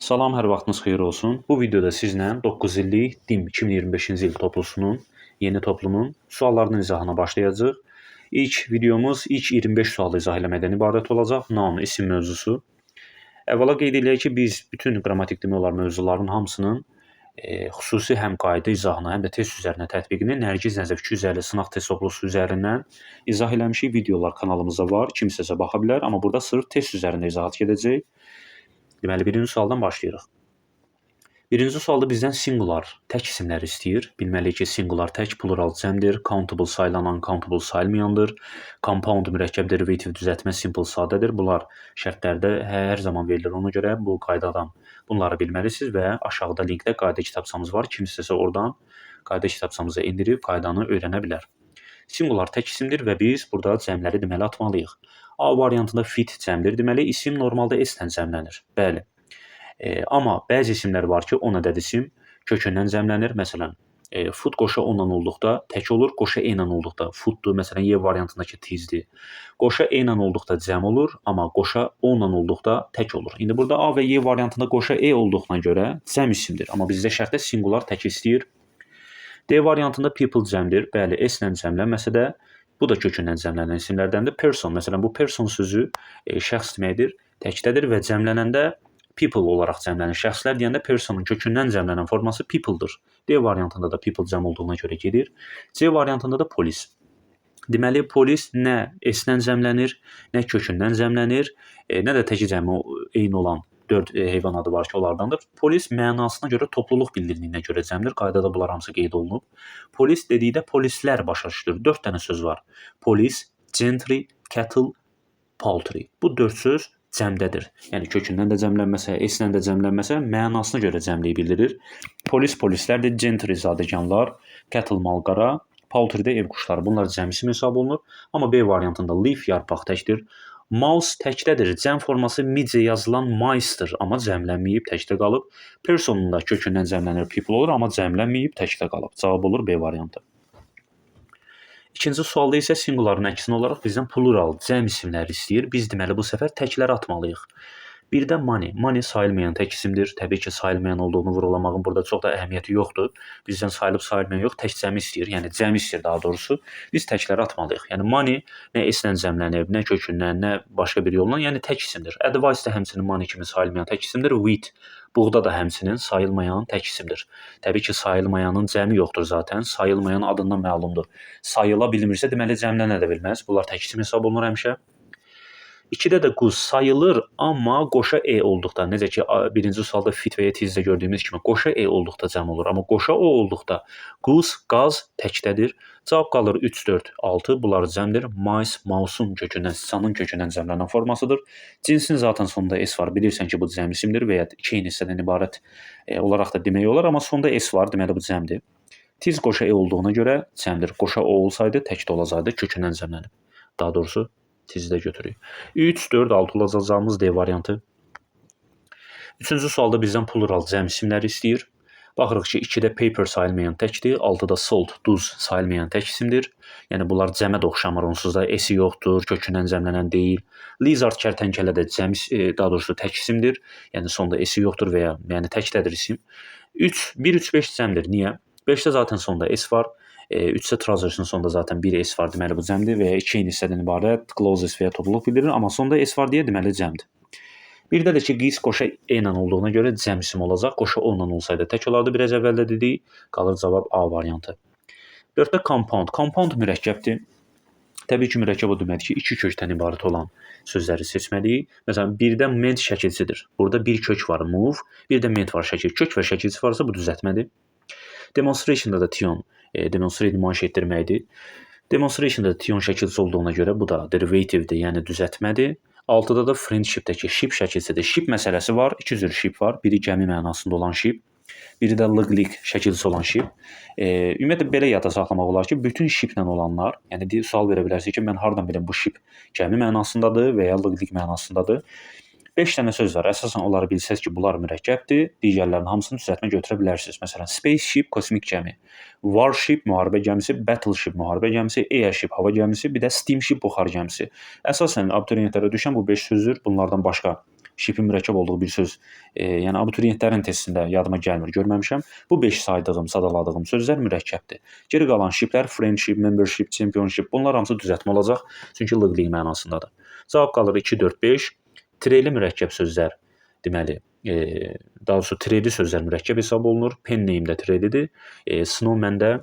Salam, hər vaxtınız xeyir olsun. Bu videoda sizlə 9 illik DİM 2025-ci il toplusunun, yeni toplumun suallarının izahına başlayacağıq. İlk videomuz ilk 25 sualı izah eləməkdən ibarət olacaq. Noun, isim mövzusu. Əvvəla qeyd edək ki, biz bütün qrammatik demək olar mövzuların hamısının xüsusi həm qayda izahını, həm də test üzərinə tətbiqini Nərgiz Nəzəfki üzəri sınaq test toplusu üzərindən izah eləmişik. Videolar kanalımızda var. Kimsəsə baxa bilər, amma burada sırf test üzərində izahat gedəcək. Deməli, birinci sualdan başlayırıq. Birinci sualda bizdən singular, tək isimləri istəyir. Bilməliyik ki, singular tək, plural cəmdir, countable sayılan, uncountable sayılmayandır, compound mürəkkəb derivativ düzəltmə simple sadədir. Bunlar şərtlərdə hər zaman verilir. Ona görə bu qaydadan bunları bilməlisiniz və aşağıda linkdə qayda kitabçamız var. Kim istəsə oradan qayda kitabçamıza indirib qaydanı öyrənə bilər. Singular tək isimdir və biz burada cəmləri deməli atmalıyıq. A variantında fit cəmdir. Deməli, isim normalda S-lə cəmlənir. Bəli. Amma bəzi isimlər var ki, on ədəd isim kökündən cəmlənir. Məsələn, food qoşa onla olduqda tək olur, qoşa e ilə olduqda fooddur. Məsələn, Y variantındakı tizdir. Qoşa e ilə olduqda cəm olur, amma qoşa onla olduqda tək olur. İndi burada A və Y variantında qoşa e olduğuna görə cəm isimdir. Amma bizdə şərtdə singular tək istəyir. D variantında people cəmdir. Bəli, S-lə cəmlənməsə də bu da kökündən cəmlənən isimlərdəndir. Person, məsələn, bu person sözü şəxs deməkdir, təkdədir və cəmlənəndə people olaraq cəmlənir. Şəxslər deyəndə personun kökündən cəmlənən forması people-dır. D variantında da people cəm olduğuna görə gedir. C variantında da polis. Deməli, polis nə S-lə cəmlənir, nə kökündən cəmlənir, nə də təki cəmi eyni olan 4 heyvan adı var ki, onlardandır. Polis mənasına görə topluluq bildirdiyinə görə cəmdir. Qaydada bunlar hamısı qeyd olunub. Polis dedikdə polislər başa düşülür. 4 dənə söz var. Polis, gentry, cattle, poultry. Bu 4 söz cəmdədir. Yəni kökündən də cəmlənməsə, S-lə də cəmlənməsə, mənasına görə cəmliyi bildirir. Polis polislərdir, gentry zadəganlar, cattle malqara, poultry də ev quşları. Bunlar cəm isim hesab olunur. Amma B variantında leaf yarpaq təkdir. Mouse təkdədir. Cəm forması mice yazılan mice-dır, amma cəmlənməyib, təkdə qalıb. Personun da kökündən cəmlənir, people olur, amma cəmlənməyib, təkdə qalıb. Cavab olur B variantı. İkinci sualda isə singuların əksinə olaraq bizdən plural, cəm isimləri istəyir. Biz deməli bu səfər təkləri atmalıyıq. Bir də money. Money sayılmayan tək isimdir. Təbii ki, sayılmayan olduğunu vurğulamağın burada çox da əhəmiyyəti yoxdur. Bizdən sayılıb sayılmayan yox, tək cəmi istəyir. Yəni cəmi istəyir daha doğrusu. Biz təkləri atmalıyıq. Yəni money nə S-lə cəmlənib, nə kökündən, nə başqa bir yolla, yəni tək isimdir. Advice də həmçinin money kimi sayılmayan tək isimdir. Wheat, buğda da həmçinin sayılmayan tək isimdir. Təbii ki, sayılmayanın cəmi yoxdur zaten. Sayılmayan adından məlumdur. Sayıla bilmirsə, deməli cəmlənə də bilməz. Bunlar tək isim hesab olunur həmişə. 2-də də quz sayılır, amma qoşa e olduqda, necə ki, birinci sualda fit və ya tizdə gördüyümüz kimi qoşa e olduqda cəm olur, amma qoşa o olduqda quz, qaz təkdədir. Cavab qalır 3, 4, 6. Bunlar cəmdir. Mice, mouse'un kökündən, siçanın kökündən cəmlənən formasıdır. Cinsin zaten sonunda s var. Bilirsən ki, bu cəm isimdir və ya iki eyni hissədən ibarət olaraq da demək olar, amma sonunda s var, deməli bu cəmdir. Tiz qoşa e olduğuna görə cəmdir. Qoşa o olsaydı təkdə olacaqdı, kökündən cəmlənib. Daha doğrusu tizdə götürük. 3, 4, 6 olacağımız D variantı. Üçüncü sualda bizdən plural cəm isimləri istəyir. Baxırıq ki, 2-də paper sayılmayan təkdir, 6-da salt, duz sayılmayan tək isimdir. Yəni bunlar cəmə də oxşamır, onsuz da S-i yoxdur, kökündən cəmlənən deyil. Lizard kərtənkələ də cəm, daha doğrusu tək isimdir. Yəni sonda S-i yoxdur və ya yəni təkdədir isim. 1, 3, 5 cəmdir. Niyə? 5-də zaten sonda S var. 3-də trousersin sonunda zaten 1 S var, deməli bu cəmdir və ya 2 eyni hissədən ibarət closes və ya topluluq bildirir, amma sonda S var deyə deməli cəmdir. Bir də ki, qis qoşa e ilə olduğuna görə cəm isim olacaq. Qoşa o ilə olsaydı tək olardı, biraz əvvəldə dedik. Qalır cavab A variantı. 4-də compound. Compound mürəkkəbdir. Təbii ki, mürəkkəb o deməkdir ki, 2 kökdən ibarət olan sözləri seçməliyik. Məsələn, 1-də ment şəkilçidir. Burada bir kök var, move, bir də ment var, şəkil. Kök və şəkilçi varsa bu düzəltmədir. Demonstration'da da tion, demonstrate nümayiş etdirməkdir. Demonstration'da da tion şəkilçisi olduğuna görə bu da derivativdir, yəni düzəltmədir. 6-da da friendship'dəki ship şəkilçisidir. Ship məsələsi var, 2 cür ship var. Biri gəmi mənasında olan ship, biri də lig şəkilçisi olan ship. Ümumiyyətlə belə yadda saxlamaq olar ki, bütün shiplə olanlar, yəni sual verə bilərsiniz ki, mən hardan bilim bu ship gəmi mənasındadır və ya lig mənasındadır. 5 dənə söz var. Əsasən onları bilsəz ki, bunlar mürəkkəbdir. Digərlərinin hamısını düzəltmə götürə bilərsiniz. Məsələn, spaceship kosmik gəmi, warship müharibə gəmisi, battleship müharibə gəmisi, airship hava gəmisi, bir də steamship buxar gəmisi. Əsasən abituriyentlərə düşən bu 5 sözdür. Bunlardan başqa Shipin mürəkkəb olduğu bir söz, yəni abituriyentlərin testində yadıma gəlmir, görməmişəm. Bu 5 saydığım, sadaladığım sözlər mürəkkəbdir. Geri qalan shiplər friendship, membership, championship bunlar hamısı düzəltmə olacaq, çünki liqlik mənasındadır. Cavab qalır 2, 4, 5. Tireli mürəkkəb sözlər deməli, daha doğrusu tireli sözlər mürəkkəb hesab olunur. Pen name də tirelidir. Snowman də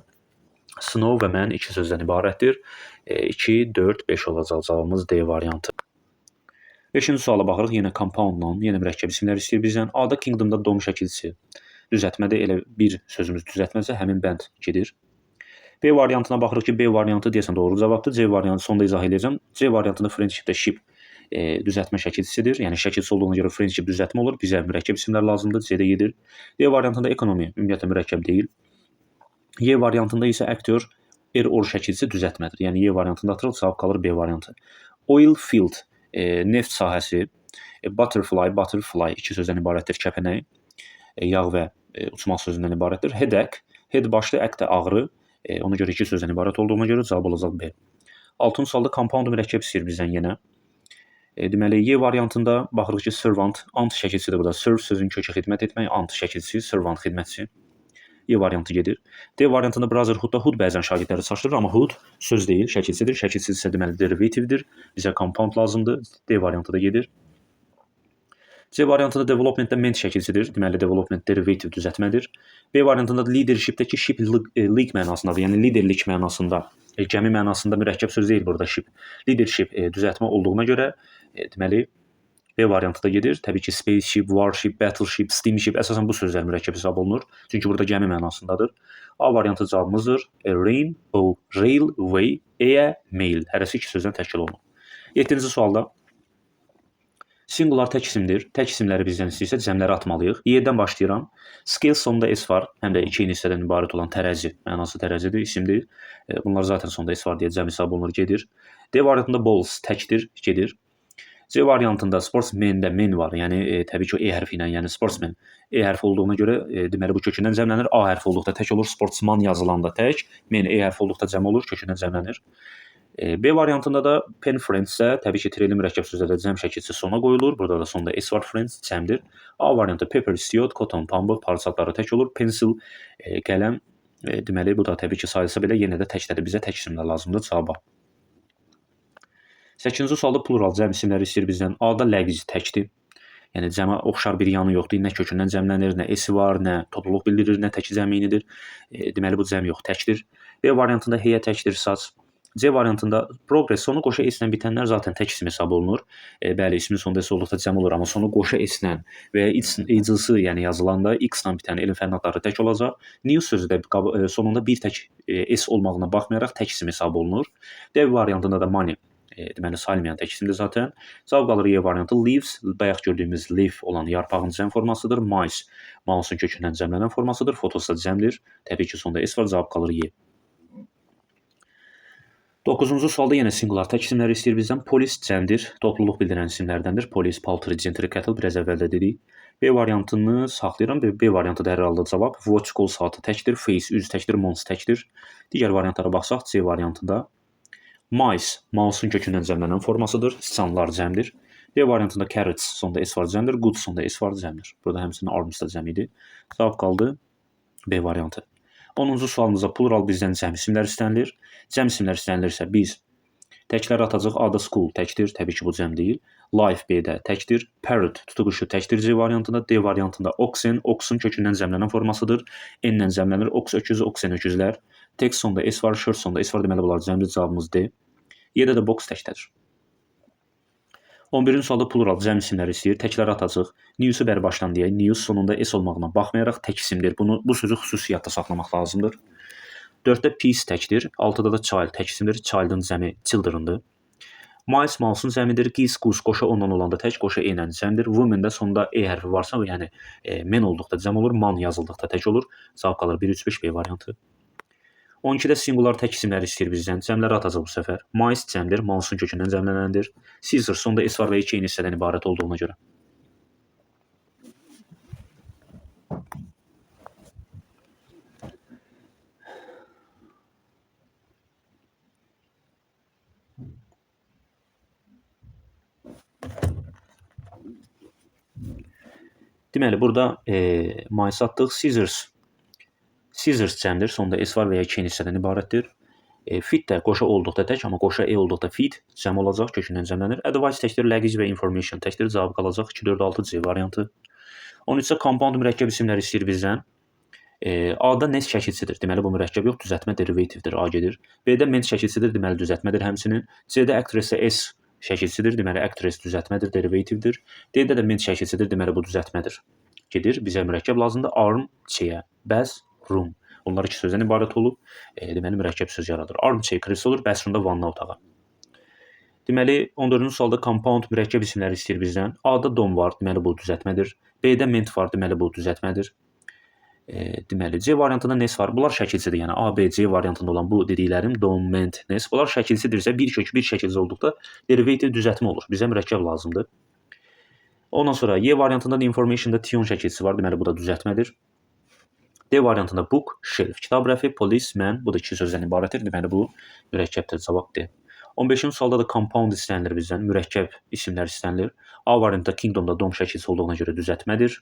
snow və man iki sözdən ibarətdir. 2, 4, 5 olacaq cavabımız D variantı. 5-ci suala baxırıq. Yenə compound noun, yenə mürəkkəb isimlər istəyir bizdən. A-da kingdomda dom şəkilçisi düzəltmədə elə bir sözümüz düzəltməsə həmin bənd gedir. B variantına baxırıq ki, B variantı deyəsən doğru cavabdır. C variantı sonda izah edəcəm. C variantında friendship-də ship düzəltmə şəkilçisidir. Yəni şəkilçisi olduğuna görə friendship düzəltmə olur. Bizə mürəkkəb isimlər lazımdır. C-də gedir. D variantında economy ümumiyyətlə mürəkkəb deyil. Y variantında isə aktyor or şəkilçisi düzəltmədir. Yəni Y variantında atırıq, cavab qalır B variantı. Oil field neft sahəsi, butterfly iki sözdən ibarətdir, kəpənək, yağ və uçmaq sözündən ibarətdir. Headache, head başlı, act də ağrı, ona görə iki sözdən ibarət olduğuna görə cavab olacaq B. 6-cı sualda compound mürəkkəb istəyir bizdən yenə. Deməli, Y variantında baxırıq ki, servant, ant şəkilçisidir burada. Serve sözün kökü xidmət etmək, ant şəkilçisi, servant xidmətçi. Y variantı gedir. D variantında brotherhood-da hood bəzən şagirdləri çaşdırır, amma hood söz deyil, şəkilçisidir. Şəkilçisi isə deməli derivativdir. Bizə compound lazımdır. D variantı da gedir. C variantında development-də ment şəkilçisidir. Deməli development derivative düzəltmədir. B variantında leadership-dəki ship league mənasındadır. Yəni liderlik mənasında, gəmi mənasında mürəkkəb söz deyil burada ship. Leadership düzəltmə olduğuna görə deməli B variantı da gedir. Təbii ki, spaceship, warship, battleship, steamship əsasən bu sözlər mürəkkəb hesab olunur. Çünki burada gəmi mənasındadır. A variantı cavabımızdır. Rainbow, railway, air, mail. Hərəsi iki sözdən təşkil olunur. 7-ci sualda singular tək isimdir. Tək isimləri bizdən istəyirsə cəmləri atmalıyıq. Y-dən başlayıram. Scale sonunda S var. Həm də iki eyni hissədən ibarət olan tərəzi. Mənası tərəzidir, isimdir. Bunlar zaten sonunda S var deyə cəm hesab olunur, gedir. D variantında balls təkdir, gedir. C variantında sportsman-də men var. Yəni təbii ki, o E hərfi ilə, yəni sportsman E hərfi olduğuna görə deməli bu kökündən cəmlənir. A hərfi olduqda tək olur, sportsman yazılanda tək, men E hərfi olduqda cəm olur, kökündən cəmlənir. B variantında da pen friends-də təbii ki, tireli mürəkkəb sözlərdə cəm şəkilçisi sona qoyulur. Burada da sonda S var, friends cəmdir. A variantı pepper, istiot, cotton, pambıq, parçaları tək olur. Pencil, qələm, deməli bu da təbii ki, sayılsa belə yenə də təkdədir. Bizə tək isimlər lazımdır cavaba. 8-ci sualda plural cəm isimləri istəyir bizdən. A-da ləqiz təkdir. Yəni cəmə oxşar bir yanı yoxdur. Nə kökündən cəmlənir, nə S var, nə topluluq bildirir, nə tək cəminidir. Deməli bu cəm yox, təkdir. B variantında heyə təkdir, saç. C variantında progress sonu qoşa S-lə bitənlər zaten tək isim hesab olunur. Bəli, ismin sonunda S olduqda cəm olur, amma sonu qoşa S-lə və ya icısı, yəni yazılanda X-lə bitən elm fənn adları tək olacaq. News sözü də sonunda bir tək S olmağına baxmayaraq tək isim hesab olunur. D variantında da money deməli sayılmayan tək isimdir zaten. Cavab qalır Y variantı. Leaves, bayaq gördüyümüz leaf olan yarpağın cəm formasıdır. Mice, mouse'un kökündən cəmlənən formasıdır. Photos da cəmdir. Təbii ki, sonda S var, cavab qalır Y. 9-cu sualda yenə singular tək isimləri istəyir bizdən. Polis cəmdir, topluluq bildirən isimlərdəndir. Polis, paltry, gentry, cattle biraz əvvəldə dedik. B variantını saxlayıram. B variantı da hər halda cavab. Watch, qol saatı təkdir. Face, üz təkdir. Months təkdir. Digər variantlara baxsaq, C variantında mice, mouse'un kökündən cəmlənən formasıdır. Siçanlar cəmdir. D variantında carrots, sonda S var cəmdir. Goods, sonda S var cəmdir. Burada həmçinin arms da cəm idi. Cavab qaldı B variantı. 10-cu sualımızda plural bizdən cəm isimlər istənilir. Cəm isimlər istənilirsə biz təkləri atacaq. A-da school təkdir, təbii ki, bu cəm deyil. Life B-də təkdir. Parrot, tutuquşu təkdir C variantında. D variantında oxen, oxun kökündən cəmlənən formasıdır. N-lə cəmlənir. Ox öküzü, oxen öküzlər. Text sonda S var, shirt sonda S var, deməli bunlar cəmdir, cavabımız D. Y-də də box təkdədir. 11-ci sualda plural cəm isimləri istəyir. Təkləri atacaq. News-u bəri başdan deyək. News sonunda S olmağına baxmayaraq tək isimdir. Bu sözü xüsusiyyətdə saxlamaq lazımdır. 4-də peace təkdir. 6-da da child tək isimdir. Child'ın cəmi children'dır. Mice mouse'un cəmidir. Geese, goose qoşa ondan olanda tək, qoşa E ilə cəmdir. Woman də sonunda E hərfi varsa, yəni men olduqda cəm olur, man yazıldıqda tək olur. Cavab qalır 1, 3, 5 B variantı. 12-də singular tək isimləri istəyir bizdən. Cəmləri atacaq bu səfər. Mice cəmdir, mouse'un kökündən cəmlənəndir. Scissors sonda S var və 2 eyni hissədən ibarət olduğuna görə. Deməli, burada maysı atdıq. Scissors. Scissors cəmdir. Sonda s var və ya 2 hissədən ibarətdir. Fit də qoşa olduqda tək, amma qoşa olduqda fit cəm olacaq, kökündən cəmlənir. Advice təkdir, luggage və information təkdir. Cavab qalacaq 2, 4, 6 C variantı. 13-də compound mürəkkəb isimləri istəyir bizdən. A-da nes şəkilçidir. Deməli, bu mürəkkəb yox, düzəltmə derivativdir. A gedir. B-də ment şəkilçidir. Deməli, düzəltmədir həmçinin. C-də actress S şəkilçidir. Deməli, actress düzəltmədir, derivativdir. D-də də ment şəkilçidir. Deməli, bu düzəltmədir. Gedir. Bizə mürəkkəb lazımdır. Arm, chair, bəs, room. Bunlar iki sözdən ibarət olub. Deməli, mürəkkəb söz yaradır. Armchair kreslo olur, bəsrumda vanna otağı. Deməli, 14-cü sualda compound mürəkkəb isimləri istəyir bizdən. A-da dom var, deməli bu düzəltmədir. B-də ment var, deməli bu düzəltmədir. Deməli, C variantında nes var. Bunlar şəkilçidir. Yəni A, B, C variantında olan bu dediklərim dom, ment, nes. Bunlar şəkilçidirsə, bir kök, bir şəkilci olduqda derivative düzəltmə olur. Bizə mürəkkəb lazımdır. Ondan sonra Y variantında da informationda tion şəkilçisi var, deməli bu da düzəltmədir. D variantında book, shelf, kitab rəfi, police, man, bu da iki sözdən ibarətdir. Deməli, bu mürəkkəbdir, cavab D. 15-ci sualda da compound istənilir bizdən, mürəkkəb isimlər istənilir. A variantında kingdomda dom şəkilsi olduğuna görə düzəltmədir.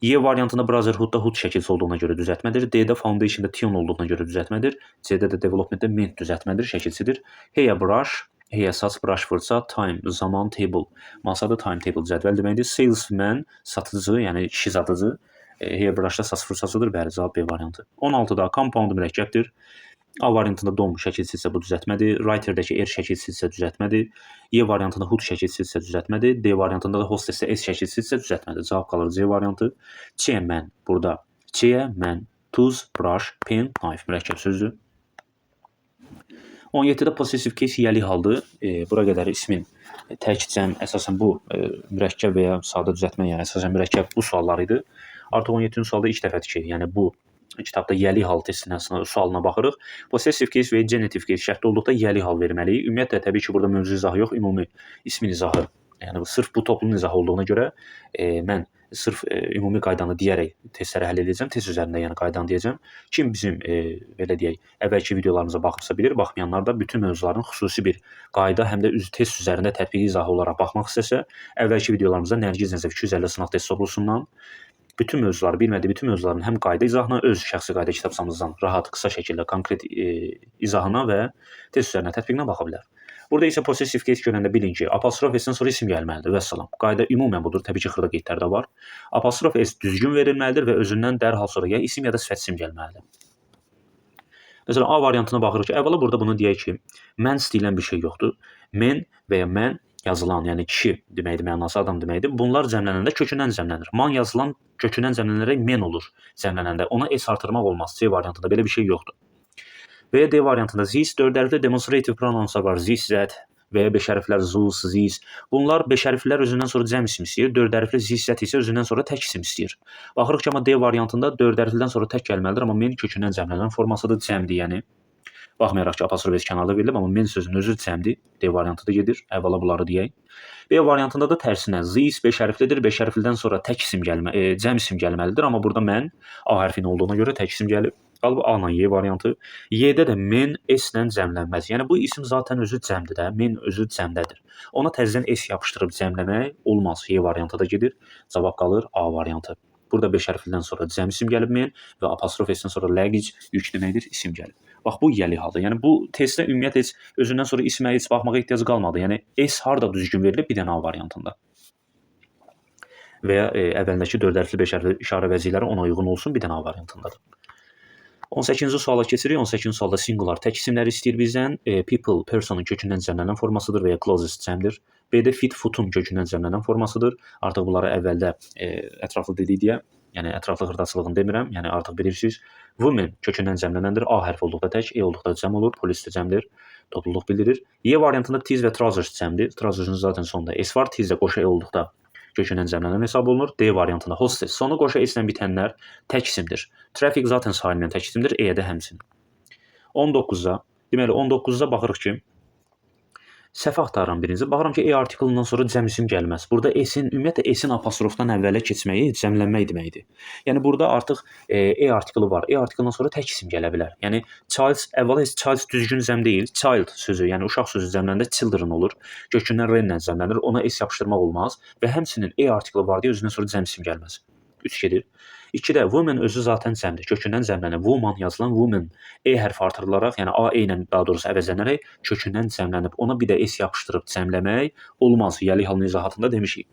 Y variantında brotherhoodda hood şəkilsi olduğuna görə düzəltmədir. D-də foundationda tion olduğuna görə düzəltmədir. C-də də developmentdə ment düzəltmədir, şəkilsidir. Heya brush, heya saç, brush fırça, time, zaman, table. Masada timetable cədvəl deməkdir. Salesman, satıcı, yəni kişi satıcı. Hairbrushda saç fırçasıdır. Bəli, cavab B variantı. 16-da compound mürəkkəbdir. A variantında dom şəkilsidirsə bu düzəltmədir. Writer-dəki R şəkilsidirsə düzəltmədir. Y variantında hood şəkilsidirsə düzəltmədir. D variantında da hostess-də S şəkilsidirsə düzəltmədir. Cavab qalır C variantı. Chairman burada. Chairman, tools, brush, pen, knife mürəkkəb sözdür. 17-də possessive case yəli haldır. Bura qədər ismin tək cəm əsasən bu mürəkkəb və ya sadə düzəltmə, yəni əsasən mürəkkəb bu suallar idi. Artıq 17-ci sualda ilk dəfədir ki, yəni bu kitabda yəli hal testinin sualına baxırıq. Possessive case və genitive case şərtli olduqda yəli hal verməliyik. Ümumiyyətlə təbii ki, burada mövzu izahı yox, ümumi ismin izahı. Yəni sırf bu toplum izahı olduğuna görə mən sırf ümumi qaydanı deyərək testləri həll edəcəm. Test üzərində yəni qaydanı deyəcəm. Kim bizim belə deyək, əvvəlki videolarımıza baxıbsa bilir, baxmayanlar da bütün mövzuların xüsusi bir qayda, həm də test üzərində tətbiqi izahı olaraq baxmaq istəsə, əvvəlki videolarımızda Nərgiz Nəzəf 250 sınaq test toplusundan bütün mövzuları, bilmədiyi bütün mövzuların həm qayda izahına, öz şəxsi qayda kitabçamızdan rahat, qısa şəkildə konkret izahına və test üzərinə tətbiqinə baxa bilər. Burada isə possessive case görəndə bilin ki, apostrof S-dən sonra isim gəlməlidir. Vəssalam. Qayda ümumən budur. Təbii ki, xırda qeydlər də var. Apostrof S düzgün verilməlidir və özündən dərhal sonra ya isim ya da sifət isim gəlməlidir. Məsələn, A variantına baxırıq ki, əvvəla burada bunu deyək ki, mən deyilən bir şey yoxdur. Men və ya mən yazılan, yəni kişi deməkdir, mənası adam deməkdir. Bunlar cəmlənəndə kökündən cəmlənir. Man yazılan kökündən cəmlənərək men olur cəmlənəndə. Ona S artırmaq olmaz. C variantında belə bir şey yoxdur. Və ya D variantında this 4 hərfli demonstrative pronounslar var. This, that və ya 5 hərflər zus, zis. Bunlar 5 hərflər özündən sonra cəm isim istəyir. 4 hərfli zis, zət isə özündən sonra tək isim istəyir. Baxırıq ki, amma D variantında 4 hərflidən sonra tək gəlməlidir, amma men kökündən cəmlənən formasıdır, cəmdir, yəni. Baxmayaraq ki, apostrof S kənarda verilib, amma men sözünün özü cəmdir. D variantı da gedir. Əvvəla bunları deyək. B variantında da tərsinə zis 5 hərflidir. 5 hərflidən sonra tək isim cəm isim gəlməlidir, amma burada mən A hərfinin olduğuna görə tək isim gəlib. Qalıb A ilə Y variantı. Y-də də men S-lə cəmlənməz. Yəni bu isim zaten özü cəmdir də, men özü cəmdədir. Ona təzədən S yapışdırıb cəmləmək olmaz. Y variantı da gedir. Cavab qalır A variantı. Burada 5 hərflidən sonra cəm isim gəlib men və apostrof S-dən sonra luggage yük deməkdir, isim gəlib. Bax bu yəli haldır. Yəni bu testdə ümumiyyətlə heç özündən sonra ismə heç baxmağa ehtiyac qalmadı. Yəni S harda düzgün verilib bir dənə A variantında. Və ya əvvəlindəki 4 hərfli 5 hərfli işarə vəzirləri ona uyğun olsun bir dənə A variantındadır. 18-ci suala keçirik. 18-ci sualda singular tək isimləri istəyir bizdən. People, personun kökündən cəmlənən formasıdır və ya closest cəmdir. B-də fit, footun kökündən cəmlənən formasıdır. Artıq bunları əvvəldə ətraflı dedik deyə, yəni ətraflı xırdaçılığını demirəm, yəni artıq bilirsiniz. Women kökündən cəmlənəndir. A hərfi olduqda tək, E olduqda cəm olur, polis də cəmdir. Topluluq bildirir. Y variantında tiz və trousers cəmdir. Trousers'ın zaten sonunda S var, tiz də qoşa E olduqda kökündən cəmlənən hesab olunur. D variantında hostess. Sonu qoşa S-lə bitənlər tək isimdir. Traffic zaten sahillə tək isimdir. E-də həmçinin. 19-a, deməli 19-a baxırıq ki, Səhv axtarıram birinci. Baxıram ki, artiklından sonra cəm isim gəlməz. Burada s-in ümumiyyətlə s-in apostrofdan əvvələ keçməyi cəmlənmək deməkdir. Yəni burada artıq artiklı var. Artiklından sonra tək isim gələ bilər. Yəni child əvvəla child düzgün cəm deyil. Child sözü, yəni uşaq sözü cəmləndə children olur. Kökündən r-lə cəmlənir. Ona s yapışdırmaq olmaz və həmçinin artiklı var deyə özündən sonra cəm isim gəlməz. 3 gedir. 2-də woman özü zaten cəmdir. Kökündən cəmlənir. Woman yazılan woman hərfi artırılaraq, yəni a ilə daha doğrusu əvəzlənərək kökündən cəmlənib. Ona bir də s yapışdırıb cəmləmək olmaz. Yəli halının izahatında demişik.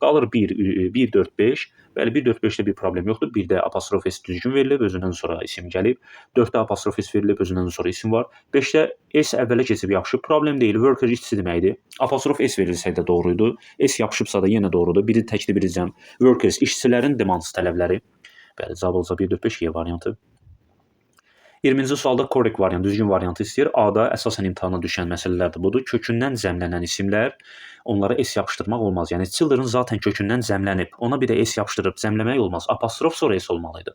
Qalır 1, 4, 5. Bəli, 1, 4, 5-də bir problem yoxdur. 1-də apostrof s düzgün verilib, özündən sonra isim gəlib. 4-də apostrof s verilib, özündən sonra isim var. 5-də s əvvələ keçib yapışıb. Problem deyil. Worker işçisi deməkdir. Apostrof s verilsə də doğruydu. S yapışıbsa da yenə doğrudur. Biri təkli, biri cəm. Workers işçilərin demands tələbləri. Bəli, cavab olsa 1, 4, 5 variantı. 20-ci sualda correct variant, düzgün variantı istəyir. A-da əsasən imtahana düşən məsələlər də budur. Kökündən cəmlənən isimlər, onlara s yapışdırmaq olmaz. Yəni children zaten kökündən cəmlənib. Ona bir də s yapışdırıb cəmləmək olmaz. Apostrof sonra s olmalıdır.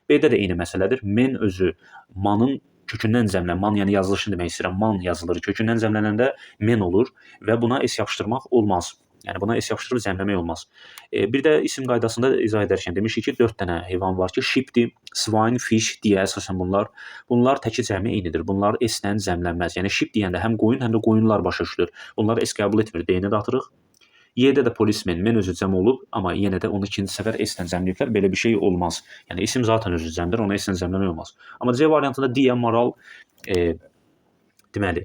B-də də eyni məsələdir. Men özü manın kökündən cəmlən, man yəni yazılışını demək istəyirəm. Man yazılır. Kökündən cəmlənəndə men olur və buna s yapışdırmaq olmaz. Yəni buna s yapışdırıb cəmləmək olmaz. Bir də isim qaydasında izah edərkən demişik ki, 4 dənə heyvan var ki, sheepdir, swine, fish deyə əsasən bunlar təki cəmi eynidir. Bunlar s-lə cəmlənməz. Yəni sheep deyəndə həm qoyun, həm də qoyunlar başa düşülür. Bunlar s qəbul etmir. D-ni də atırıq. Y-də də policeman, men özü cəm olub, amma yenə də onu ikinci səfər s-lə cəmləyiblər. Belə bir şey olmaz. Yəni isim zaten özü cəmdir, ona s-lə cəmləmək olmaz. Amma C variantında D-yə moral deməli,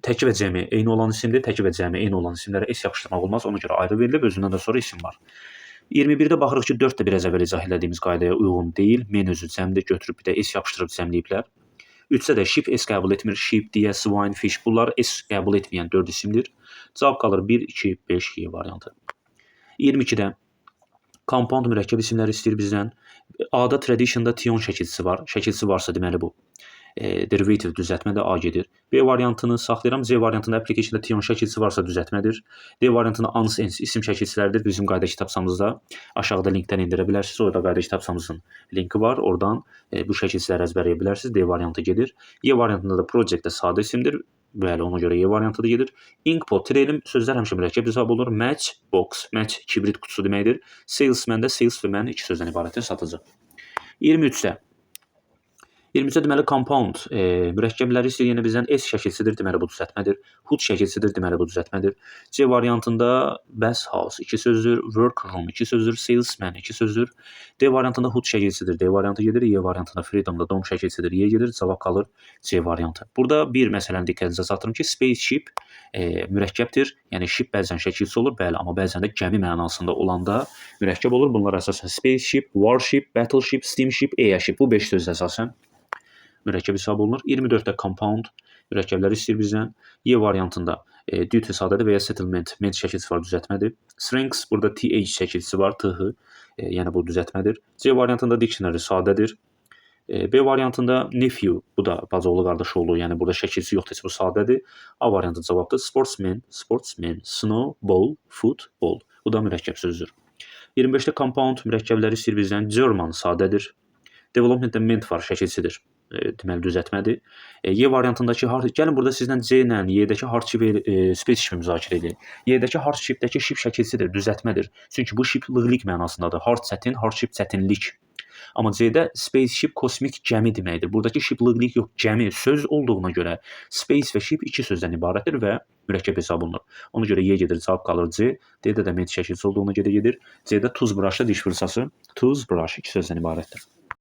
təki və cəmi eyni olan isimdir. Təki və cəmi eyni olan isimlərə s yapışdırmaq olmaz. Ona görə ayrı verilib, özündən də sonra isim var. 21-də baxırıq ki, 4 də biraz əvvəl izah etdiyimiz qaydaya uyğun deyil. Men özü cəmdir, götürüb bir də s yapışdırıb cəmləyiblər. 3-də də sheep s qəbul etmir. Sheep, deyə, swine, fish bunlar s qəbul etməyən 4 isimdir. Cavab qalır 1, 2, 5 variantı. 22-də compound mürəkkəb isimləri istəyir bizdən. A-da traditionda tion şəkilçisi var. Şəkilçisi varsa deməli bu derivative düzəltmədə A gedir. B variantını saxlayıram. C variantında applicationda tion şəkilçisi varsa düzəltmədir. D variantında ans isim şəkilçiləridir. Bizim qayda kitabçamızda aşağıda linkdən endirə bilərsiniz. Orada qayda kitabçamızın linki var. Oradan bu şəkilçiləri əzbərləyə bilərsiniz. D variantı gedir. Y variantında da project sadə isimdir. Bəli, ona görə Y variantı da gedir. Inkpot, trelim sözlər həmişə mürəkkəb hesab olunur. Match, box, match kibrit qutusu deməkdir. Salesman da sales və man iki sözdən ibarətdir, satıcı. 23-də deməli compound mürəkkəbləri istəyir yenə bizdən S şəkilçisidir, deməli bu düzəltmədir. Hood şəkilçisidir, deməli bu düzəltmədir. C variantında best house 2 sözdür, workroom 2 sözdür, salesman 2 sözdür. D variantında hood şəkilçisidir, D variantı gedir. Y variantında freedomda dom şəkilçisidir, Y gedir. Cavab qalır C variantı. Burada bir məsələni diqqətinizə çatdırım ki, spaceship mürəkkəbdir. Yəni ship bəzən şəkilçisi olur, bəli, amma bəzən də gəmi mənasında olanda mürəkkəb olur. Bunlar əsasən spaceship, warship, battleship, steamship, airship. Bu 5 söz əsasən mürəkkəb hesab olunur. 24-də compound mürəkkəbləri istəyir bizdən. Y variantında duty sadədir və ya settlement ment şəkilçisi var, düzəltmədir. Strings burada th şəkilçisi var, th, yəni bu düzəltmədir. C variantında dictionary sadədir. B variantında nephew, bu da bacıoğlu qardaşoğlu, yəni burada şəkilçisi yoxdur, bu sadədir. A variantı cavabdır. Sportsman, snowball, football. Bu da mürəkkəb sözdür. 25-də compound mürəkkəbləri istəyir bizdən. German sadədir. Developmentdə ment var, şəkilçisidir. Deməli düzəltmədir. Y variantındakı gəlin burada sizdən C ilə Y-dəki hardship spaceship müzakirə edin. Y-dəki hardshipdəki ship şəkilçisidir, düzəltmədir. Çünki bu ship lığlik mənasındadır. Hard çətin, hardship çətinlik. Amma C-də spaceship kosmik gəmi deməkdir. Buradakı ship lığlik yox, gəmi söz olduğuna görə space və ship iki sözdən ibarətdir və mürəkkəb hesab olunur. Ona görə Y gedir, cavab qalır C. D-də də ment şəkilçisi olduğuna görə gedir. C-də toothbrush-da diş fırçası, toothbrush iki sözdən ibarətdir.